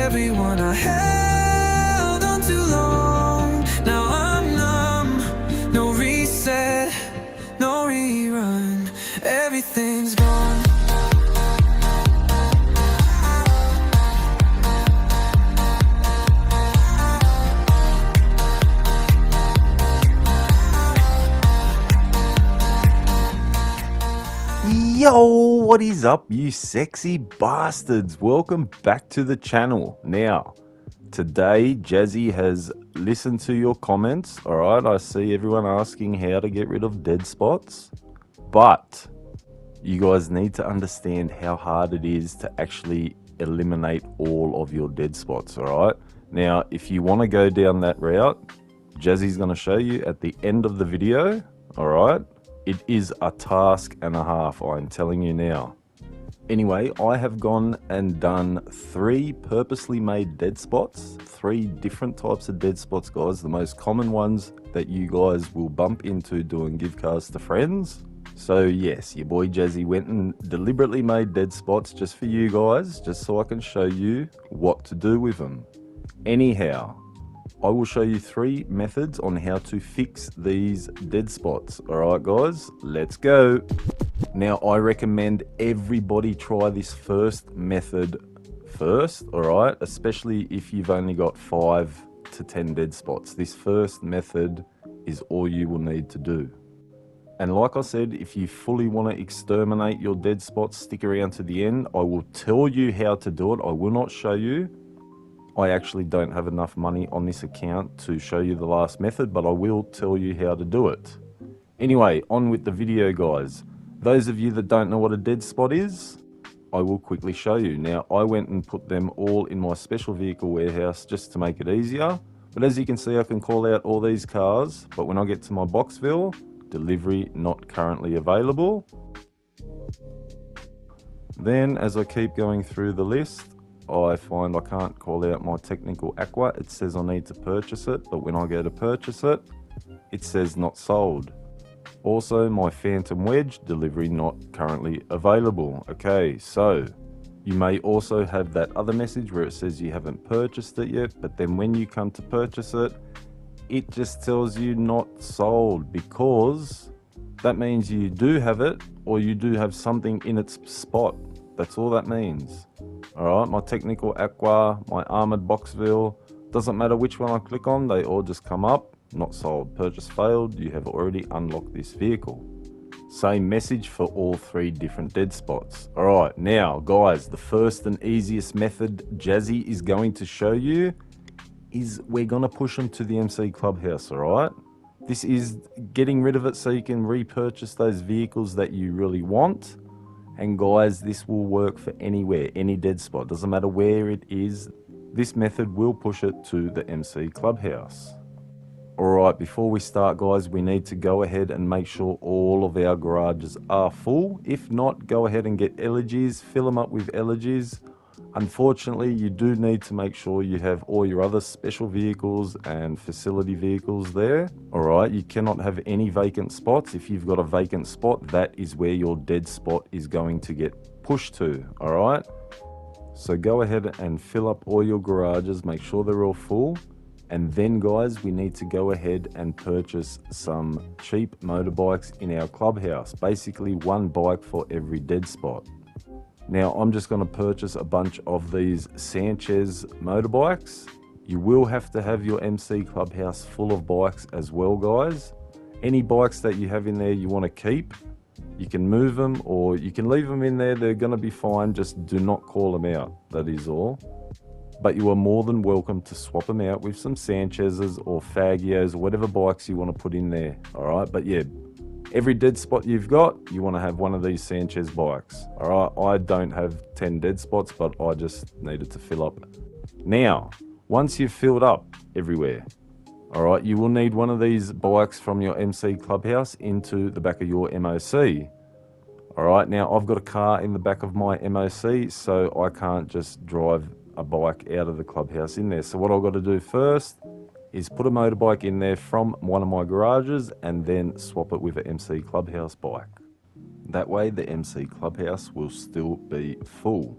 everyone I held on too long. Now I'm numb, no reset, no rerun. Everything's gone. Yo, what is up, you sexy bastards? Welcome back to the channel. Now, today Jazzie has listened to your comments. All right, I see everyone asking how to get rid of dead spots, but you guys need to understand how hard it is to actually eliminate all of your dead spots. All right, now if you want to go down that route, Jazzie's going to show you at the end of the video. All right, it is a task and a half, I'm telling you now. Anyway, I have gone and done 3 purposely made dead spots, 3 different types of dead spots, guys. The most common ones that you guys will bump into doing gift cards to friends. So yes, your boy Jazzie went and deliberately made dead spots just for you guys, just so I can show you what to do with them. Anyhow, I will show you 3 methods on how to fix these dead spots. Alright guys, let's go. Now I recommend everybody try this first method first, alright? Especially if you've only got 5 to 10 dead spots. This first method is all you will need to do. And like I said, if you fully want to exterminate your dead spots, stick around to the end. I will tell you how to do it. I will not show you. I actually don't have enough money on this account to show you the last method, but I will tell you how to do it. Anyway, on with the video, guys. Those of you that don't know what a dead spot is, I will quickly show you. Now, I went and put them all in my special vehicle warehouse just to make it easier. But as you can see, I can call out all these cars, but when I get to my Boxville, delivery not currently available. Then, as I keep going through the list, I find I can't call out my technical aqua. It says I need to purchase it, but when I go to purchase it, it says not sold. Also, my phantom wedge, delivery not currently available. Okay, so you may also have that other message where it says you haven't purchased it yet, but then when you come to purchase it, it just tells you not sold, because that means you do have it, or you do have something in its spot. That's all that means. Alright, my technical aqua, my armored Boxville, doesn't matter which one I click on, they all just come up, not sold, purchase failed, you have already unlocked this vehicle. Same message for all 3 different dead spots. Alright, now guys, the first and easiest method Jazzie is going to show you is we're going to push them to the MC Clubhouse, alright? This is getting rid of it so you can repurchase those vehicles that you really want. And guys, this will work for anywhere, any dead spot. Doesn't matter where it is. This method will push it to the MC Clubhouse. Alright, before we start guys, we need to go ahead and make sure all of our garages are full. If not, go ahead and get elegies, fill them up with elegies. Unfortunately, you do need to make sure you have all your other special vehicles and facility vehicles there. Alright, you cannot have any vacant spots. If you've got a vacant spot, that is where your dead spot is going to get pushed to. Alright, so go ahead and fill up all your garages, make sure they're all full. And then guys, we need to go ahead and purchase some cheap motorbikes in our clubhouse. Basically 1 bike for every dead spot. Now, I'm just going to purchase a bunch of these Sanchez motorbikes. You will have to have your MC Clubhouse full of bikes as well, guys. Any bikes that you have in there you want to keep, you can move them or you can leave them in there. They're going to be fine. Just do not call them out. That is all. But you are more than welcome to swap them out with some Sanchez's or Fagios or whatever bikes you want to put in there. All right. But yeah, every dead spot you've got, you want to have one of these Sanchez bikes. All right, I don't have 10 dead spots, but I just needed to fill up. Now, once you've filled up everywhere, all right, you will need one of these bikes from your MC Clubhouse into the back of your MOC. All right, now I've got a car in the back of my MOC, so I can't just drive a bike out of the clubhouse in there. So what I've got to do first is put a motorbike in there from one of my garages and then swap it with an MC Clubhouse bike. That way the MC Clubhouse will still be full.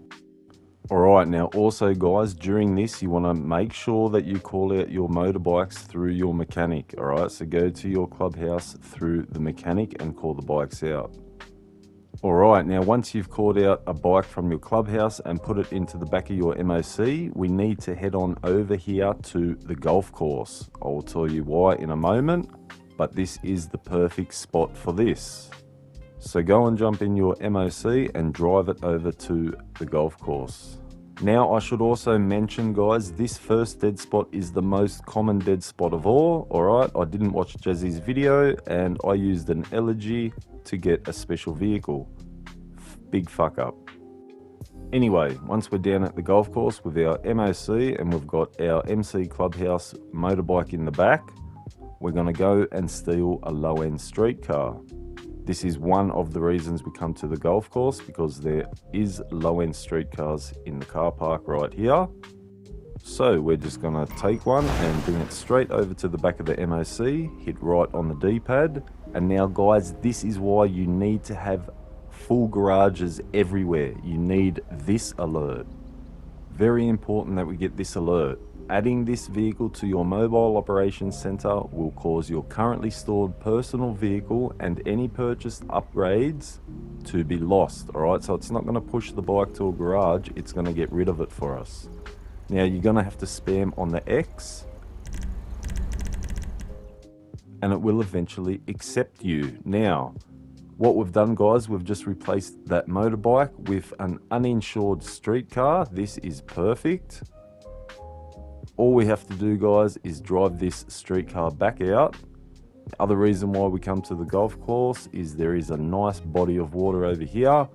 Alright, now also guys, during this you want to make sure that you call out your motorbikes through your mechanic. Alright, so go to your clubhouse through the mechanic and call the bikes out. Alright, now once you've called out a bike from your clubhouse and put it into the back of your MOC, we need to head on over here to the golf course. I will tell you why in a moment, but this is the perfect spot for this. So go and jump in your MOC and drive it over to the golf course. Now I should also mention guys, this first dead spot is the most common dead spot of all. Alright, I didn't watch Jazzie's video and I used an elegy to get a special vehicle. Big fuck up. Anyway, once we're down at the golf course with our MOC and we've got our MC Clubhouse motorbike in the back, we're going to go and steal a low-end street car. This is one of the reasons we come to the golf course, because there is low-end street cars in the car park right here. So we're just going to take one and bring it straight over to the back of the MOC, hit right on the D-pad. And now guys, this is why you need to have full garages everywhere. You need this alert. Very important that we get this alert. Adding this vehicle to your mobile operations center will cause your currently stored personal vehicle and any purchased upgrades to be lost. Alright, so it's not going to push the bike to a garage, it's going to get rid of it for us. Now you're going to have to spam on the X and it will eventually accept you. Now, what we've done guys, we've just replaced that motorbike with an uninsured street car. This is perfect. All we have to do guys is drive this street car back out. The other reason why we come to the golf course is there is a nice body of water over here.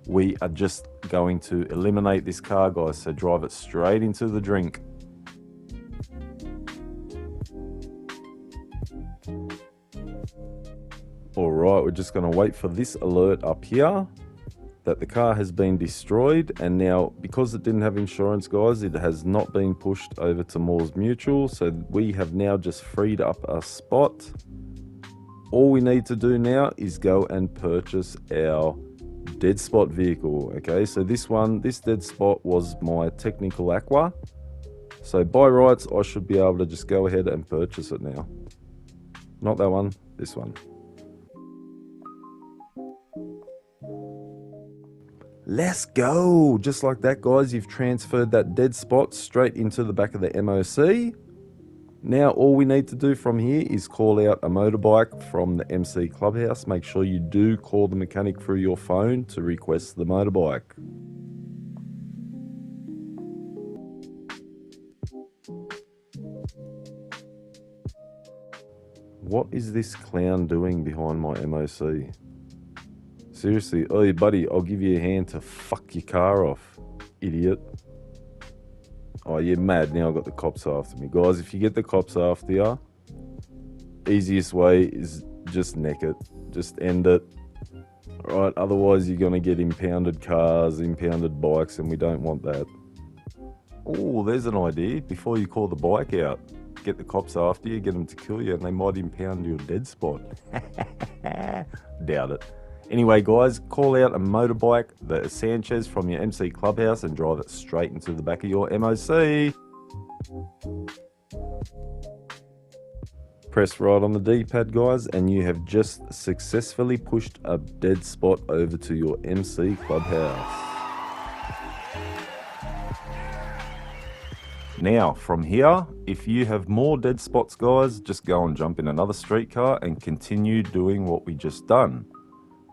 We are just going to eliminate this car guys, so drive it straight into the drink. Alright, we're just going to wait for this alert up here that the car has been destroyed, and now because it didn't have insurance guys, it has not been pushed over to Moore's Mutual, so we have now just freed up a spot. All we need to do now is go and purchase our dead spot vehicle. Okay, so this dead spot was my technical aqua, so by rights I should be able to just go ahead and purchase it now. Not that one, this one. Let's go! Just like that guys, you've transferred that dead spot straight into the back of the MOC. Now all we need to do from here is call out a motorbike from the MC Clubhouse. Make sure you do call the mechanic through your phone to request the motorbike. What is this clown doing behind my MOC? Seriously, oi buddy, I'll give you a hand to fuck your car off, idiot. Oh, you're mad now, I've got the cops after me. Guys, if you get the cops after you, easiest way is just neck it. Just end it. Alright, otherwise you're going to get impounded cars, impounded bikes, and we don't want that. Oh, there's an idea. Before you call the bike out, get the cops after you, get them to kill you, and they might impound your dead spot. Doubt it. Anyway guys, call out a motorbike, the Sanchez from your MC Clubhouse, and drive it straight into the back of your MOC. Press right on the D-pad guys, and you have just successfully pushed a dead spot over to your MC Clubhouse. Now from here, if you have more dead spots guys, just go and jump in another streetcar and continue doing what we just done.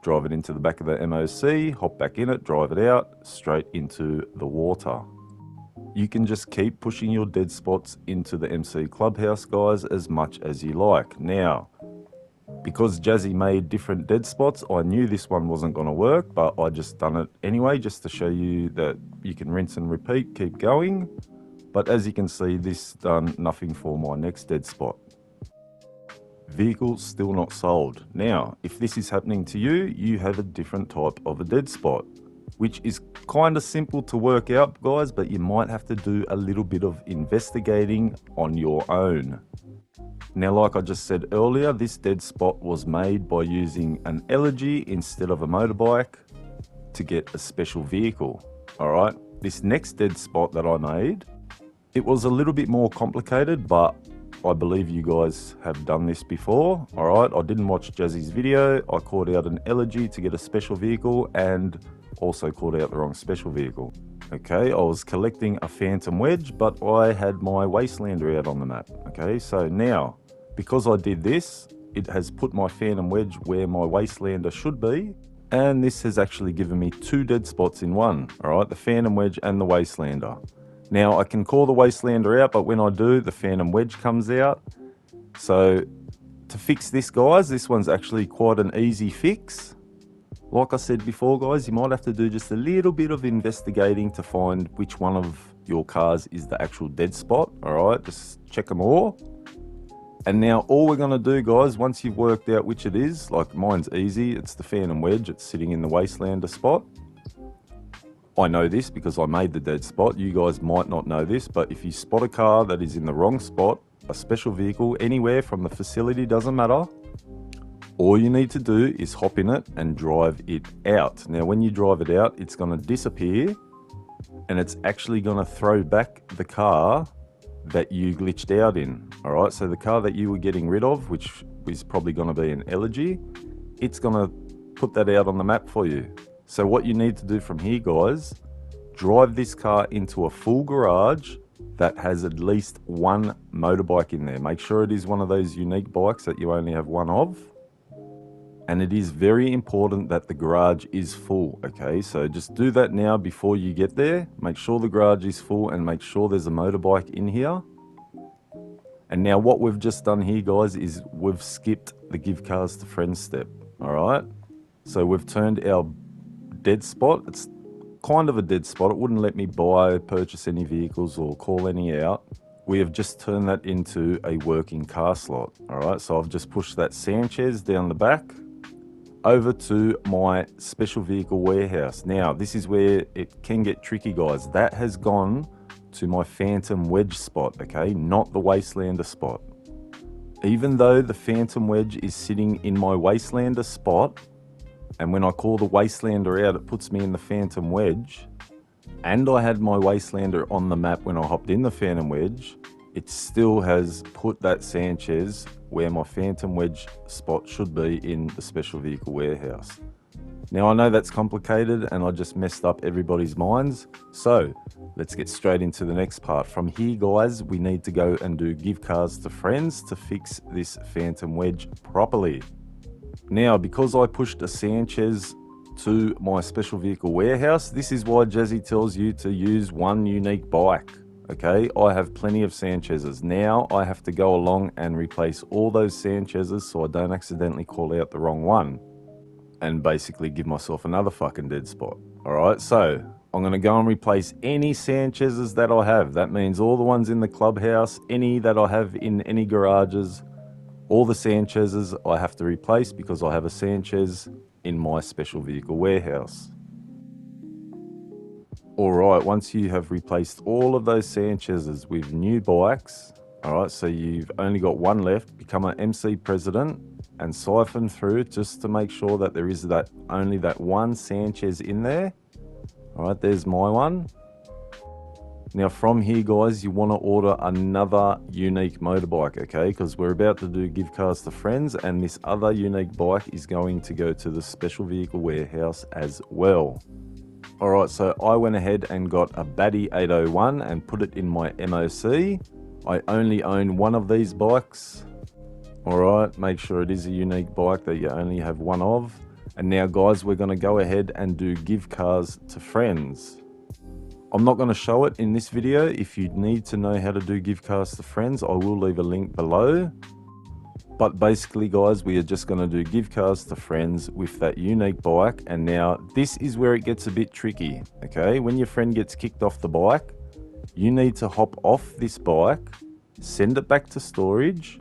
Drive it into the back of the MOC, hop back in it, drive it out, straight into the water. You can just keep pushing your dead spots into the MC Clubhouse guys as much as you like. Now, because Jazzie made different dead spots, I knew this one wasn't going to work, but I just done it anyway just to show you that you can rinse and repeat, keep going. But as you can see, this done nothing for my next dead spot. Vehicle still not sold. Now, if this is happening to you, you have a different type of a dead spot, which is kind of simple to work out, guys, but you might have to do a little bit of investigating on your own. Now, like I just said earlier, this dead spot was made by using an elegy instead of a motorbike to get a special vehicle. Alright, this next dead spot that I made, it was a little bit more complicated, but I believe you guys have done this before. All right, I didn't watch Jazzie's video. I called out an elegy to get a special vehicle and also called out the wrong special vehicle. Okay, I was collecting a phantom wedge, but I had my Wastelander out on the map. Okay, so now, because I did this, it has put my phantom wedge where my Wastelander should be, and this has actually given me 2 dead spots in one. All right, the phantom wedge and the Wastelander. Now I can call the Wastelander out, but when I do, the phantom wedge comes out. So to fix this, guys, this one's actually quite an easy fix. Like I said before, guys, you might have to do just a little bit of investigating to find which one of your cars is the actual dead spot. All right, just check them all. And now all we're gonna do, guys, once you've worked out which it is, like mine's easy, it's the phantom wedge, it's sitting in the Wastelander spot. I know this because I made the dead spot. You guys might not know this, but if you spot a car that is in the wrong spot, a special vehicle, anywhere from the facility, doesn't matter, all you need to do is hop in it and drive it out. Now, when you drive it out, it's going to disappear and it's actually going to throw back the car that you glitched out in. All right, so the car that you were getting rid of, which is probably going to be an elegy, it's going to put that out on the map for you. So what you need to do from here, guys, drive this car into a full garage that has at least one motorbike in there. Make sure it is one of those unique bikes that you only have one of. And it is very important that the garage is full, okay? So just do that now before you get there. Make sure the garage is full and make sure there's a motorbike in here. And now what we've just done here, guys, is we've skipped the give cars to friends step, all right? So we've turned our dead spot, it's kind of a dead spot, it wouldn't let me purchase any vehicles or call any out. We have just turned that into a working car slot. All right, so I've just pushed that Sanchez down the back over to my special vehicle warehouse. Now this is where it can get tricky, guys. That has gone to my phantom wedge spot, okay, not the Wastelander spot. Even though the phantom wedge is sitting in my Wastelander spot, and when I call the Wastelander out, it puts me in the phantom wedge, and I had my Wastelander on the map when I hopped in the phantom wedge, it still has put that Sanchez where my phantom wedge spot should be in the special vehicle warehouse. Now I know that's complicated and I just messed up everybody's minds, so let's get straight into the next part. From here, guys, we need to go and do give cars to friends to fix this phantom wedge properly. Now, because I pushed a Sanchez to my special vehicle warehouse, this is why Jazzie tells you to use one unique bike. Okay, I have plenty of Sanchez's. Now I have to go along and replace all those Sanchez's so I don't accidentally call out the wrong one and basically give myself another fucking dead spot. All right, so I'm going to go and replace any Sanchez's that I have. That means all the ones in the clubhouse, any that I have in any garages, all the Sanchez's I have to replace because I have a Sanchez in my special vehicle warehouse. Alright, once you have replaced all of those Sanchez's with new bikes, alright, so you've only got one left, become an MC president and siphon through just to make sure that there is only that one Sanchez in there. Alright, there's my one. Now from here, guys, you want to order another unique motorbike, okay? Because we're about to do give cars to friends and this other unique bike is going to go to the special vehicle warehouse as well. Alright, so I went ahead and got a Batty 801 and put it in my MOC. I only own one of these bikes. Alright, make sure it is a unique bike that you only have one of. And now, guys, we're going to go ahead and do give cars to friends. I'm not going to show it in this video. If you need to know how to do give cars to friends, I will leave a link below. But basically, guys, we are just going to do give cars to friends with that unique bike. And now this is where it gets a bit tricky, okay? When your friend gets kicked off the bike, you need to hop off this bike, send it back to storage,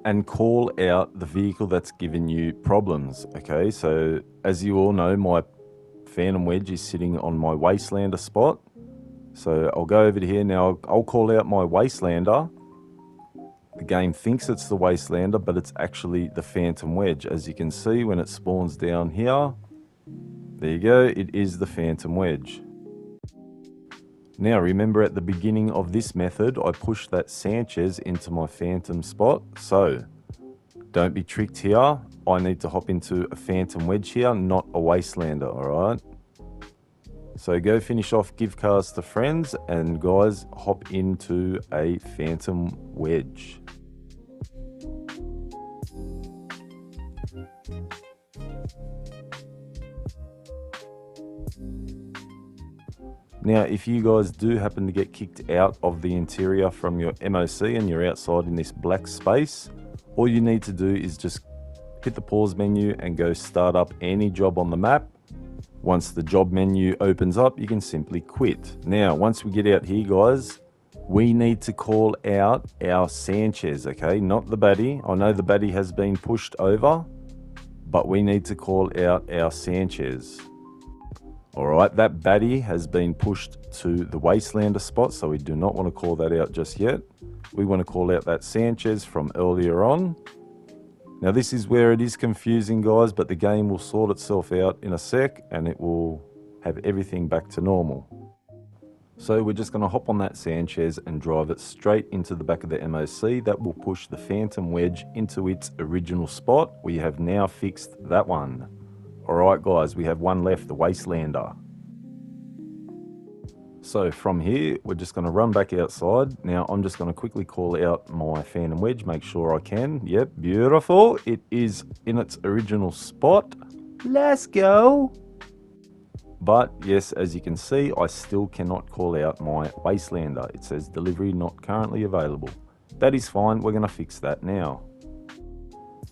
and call out the vehicle that's given you problems, okay? So as you all know, my phantom wedge is sitting on my Wastelander spot. So I'll go over to here now. I'll call out my Wastelander. The game thinks it's the Wastelander, but it's actually the phantom wedge. As you can see, when it spawns down here, there you go, it is the phantom wedge. Now remember, at the beginning of this method, I pushed that Sanchez into my phantom spot. So don't be tricked here. I need to hop into a phantom wedge here, not a wastelander, all right? So go finish off give cars to friends, and guys, hop into a phantom wedge. Now, if you guys do happen to get kicked out of the interior from your MOC and you're outside in this black space, all you need to do is just hit the pause menu and go start up any job on the map. Once the job menu opens up, you can simply quit. Now, once we get out here, guys, we need to call out our Sanchez, okay? Not the baddie. I know the baddie has been pushed over, but we need to call out our Sanchez. All right, that baddie has been pushed to the wastelander spot, so we do not want to call that out just yet. We want to call out that Sanchez from earlier on. Now, this is where it is confusing, guys, but the game will sort itself out in a sec and it will have everything back to normal. So we're just going to hop on that Sanchez and drive it straight into the back of the MOC. That will push the phantom wedge into its original spot. We have now fixed that one. All right, guys, we have one left, the wastelander. So from here, we're just going to run back outside. Now, I'm just going to quickly call out my phantom wedge, make sure I can. Yep, beautiful. It is in its original spot. Let's go. But yes, as you can see, I still cannot call out my wastelander. It says delivery not currently available. That is fine. We're going to fix that now.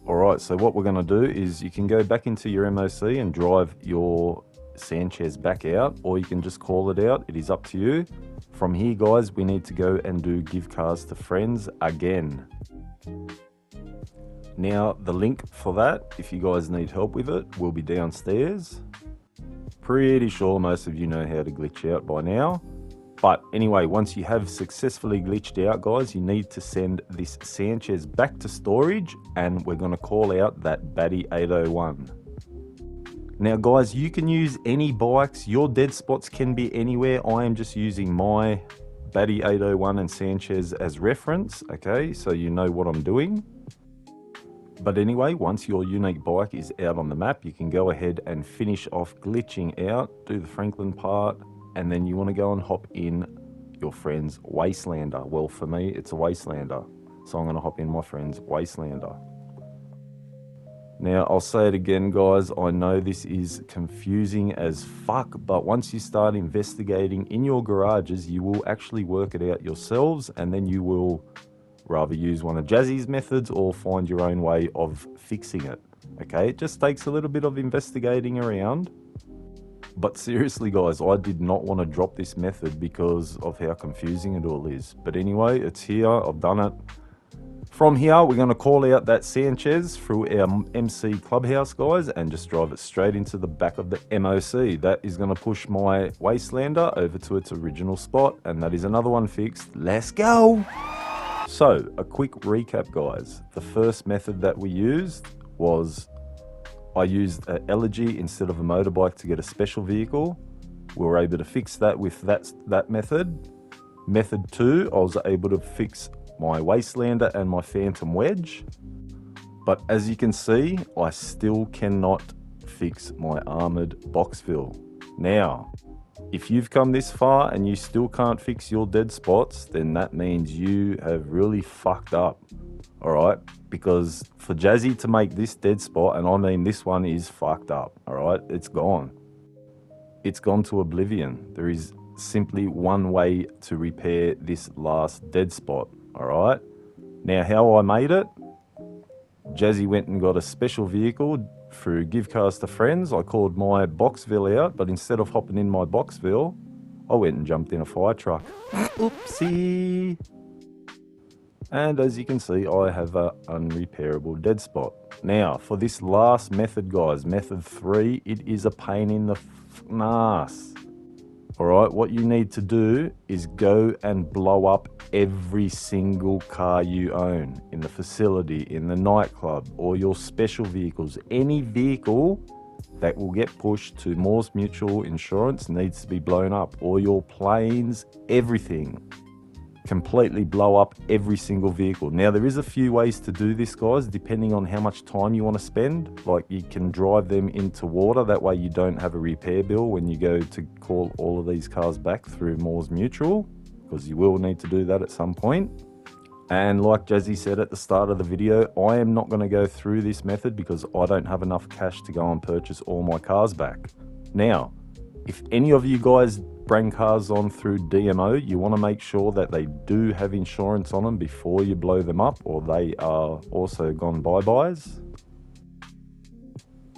All right, so what we're going to do is you can go back into your MOC and drive your Sanchez back out, or you can just call it out. It is up to you. From here, guys, we need to go and do give cars to friends again. Now, the link for that, if you guys need help with it, will be downstairs. Pretty sure most of you know how to glitch out by now. But anyway, once you have successfully glitched out, guys, you need to send this Sanchez back to storage, and we're going to call out that baddie 801. Now, guys, you can use any bikes. Your dead spots can be anywhere. I am just using my baddie 801 and Sanchez as reference, okay? So you know what I'm doing. But anyway, once your unique bike is out on the map, you can go ahead and finish off glitching out, do the Franklin part, and then you want to go and hop in your friend's wastelander. Well, for me, it's a wastelander. So I'm going to hop in my friend's wastelander. Now, I'll say it again, guys. I know this is confusing as fuck, but once you start investigating in your garages, you will actually work it out yourselves, and then you will rather use one of Jazzie's methods or find your own way of fixing it. Okay, it just takes a little bit of investigating around. But seriously, guys, I did not want to drop this method because of how confusing it all is. But anyway, it's here. I've done it. From here, we're going to call out that Sanchez through our MC Clubhouse, guys, and just drive it straight into the back of the MOC. That is going to push my wastelander over to its original spot, and that is another one fixed. Let's go! So, a quick recap, guys. The first method that we used was I used an Elegy instead of a motorbike to get a special vehicle. We were able to fix that with that method. Method 2, I was able to fix my wastelander and my phantom wedge. But as you can see, I still cannot fix my armored boxfill. Now, if you've come this far and you still can't fix your dead spots, then that means you have really fucked up. All right, because for Jazzie to make this dead spot, and I mean this one is fucked up, all right, it's gone. It's gone to oblivion. There is simply one way to repair this last dead spot, all right? Now, how I made it, Jazzie went and got a special vehicle through Give Cars to Friends. I called my Boxville out, but instead of hopping in my Boxville, I went and jumped in a fire truck. Oopsie. And as you can see, I have an unrepairable dead spot. Now, for this last method, guys, method 3, it is a pain in the ass. All right, what you need to do is go and blow up every single car you own in the facility, in the nightclub, or your special vehicles. Any vehicle that will get pushed to Moore's Mutual Insurance needs to be blown up. All your planes, everything. Completely blow up every single vehicle. Now, there is a few ways to do this, guys, depending on how much time you want to spend. Like, you can drive them into water. That way you don't have a repair bill when you go to call all of these cars back through Moore's Mutual, because you will need to do that at some point. And like Jazzie said at the start of the video, I am not going to go through this method because I don't have enough cash to go and purchase all my cars back. Now, if any of you guys bring cars on through DMO, you want to make sure that they do have insurance on them before you blow them up, or they are also gone bye-byes.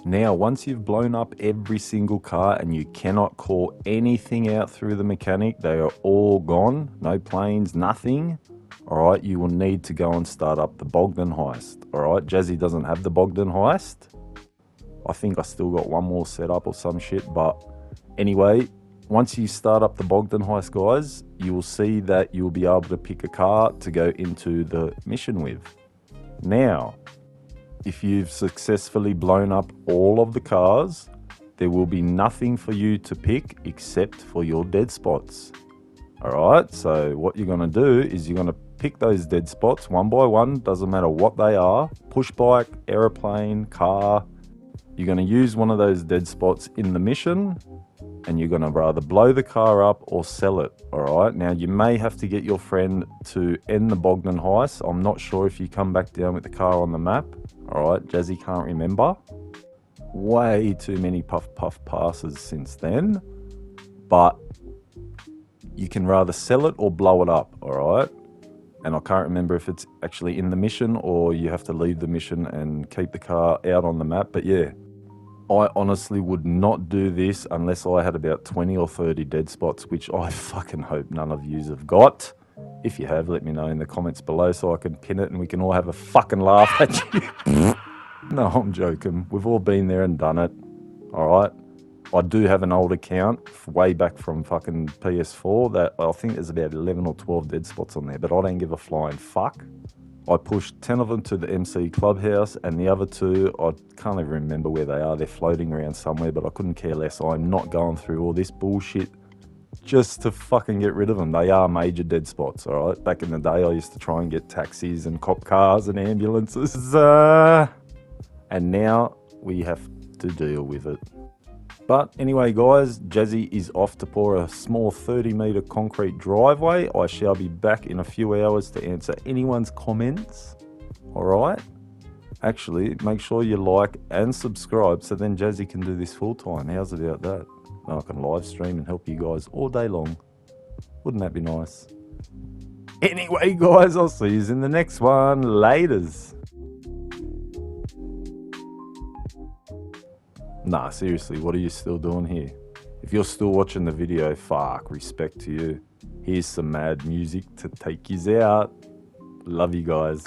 Now, once you've blown up every single car and you cannot call anything out through the mechanic, they are all gone, no planes, nothing. All right, you will need to go and start up the Bogdan heist. All right, Jazzie doesn't have the Bogdan heist. I think I still got one more set up or some shit, but anyway, once you start up the Bogdan heist, guys, you will see that you'll be able to pick a car to go into the mission with. Now, if you've successfully blown up all of the cars, there will be nothing for you to pick except for your dead spots. All right, so what you're going to do is you're going to pick those dead spots one by one, doesn't matter what they are, push bike, aeroplane, car. You're going to use one of those dead spots in the mission, and you're going to rather blow the car up or sell it. All right, now you may have to get your friend to end the Bogdan heist. I'm not sure if you come back down with the car on the map. All right, Jazzie can't remember. Way too many puff passes since then, but you can rather sell it or blow it up. All right, and I can't remember if it's actually in the mission or you have to leave the mission and keep the car out on the map, but yeah. I honestly would not do this unless I had about 20 or 30 dead spots, which I fucking hope none of yous have got. If you have, let me know in the comments below so I can pin it and we can all have a fucking laugh at you. No, I'm joking. We've all been there and done it. All right. I do have an old account way back from fucking PS4 that I think there's about 11 or 12 dead spots on there, but I don't give a flying fuck. I pushed 10 of them to the MC Clubhouse, and the other 2, I can't even remember where they are. They're floating around somewhere, but I couldn't care less. I'm not going through all this bullshit just to fucking get rid of them. They are major dead spots, all right? Back in the day, I used to try and get taxis and cop cars and ambulances. And now we have to deal with it. But anyway, guys, Jazzie is off to pour a small 30-metre concrete driveway. I shall be back in a few hours to answer anyone's comments. All right? Actually, make sure you like and subscribe so then Jazzie can do this full-time. How's about that? Then I can live stream and help you guys all day long. Wouldn't that be nice? Anyway, guys, I'll see you in the next one. Laters. Nah, seriously, what are you still doing here? If you're still watching the video, fuck, respect to you. Here's some mad music to take yous out. Love you guys.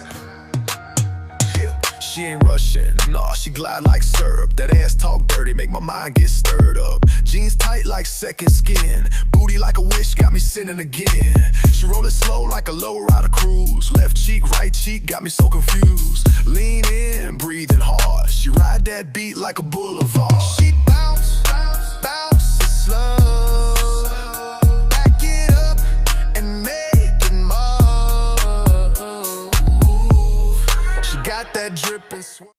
She ain't rushing, nah, she glide like syrup. That ass talk dirty, make my mind get stirred up. Jeans tight like second skin, booty like a wish, got me sinning again. She roll it slow like a low rider cruise. Left cheek, right cheek, got me so confused. Lean in, breathing hard. She ride that beat like a boulevard. She bounce, bounce, bounce slow. Back it up and make it move. She got that drip and swirl.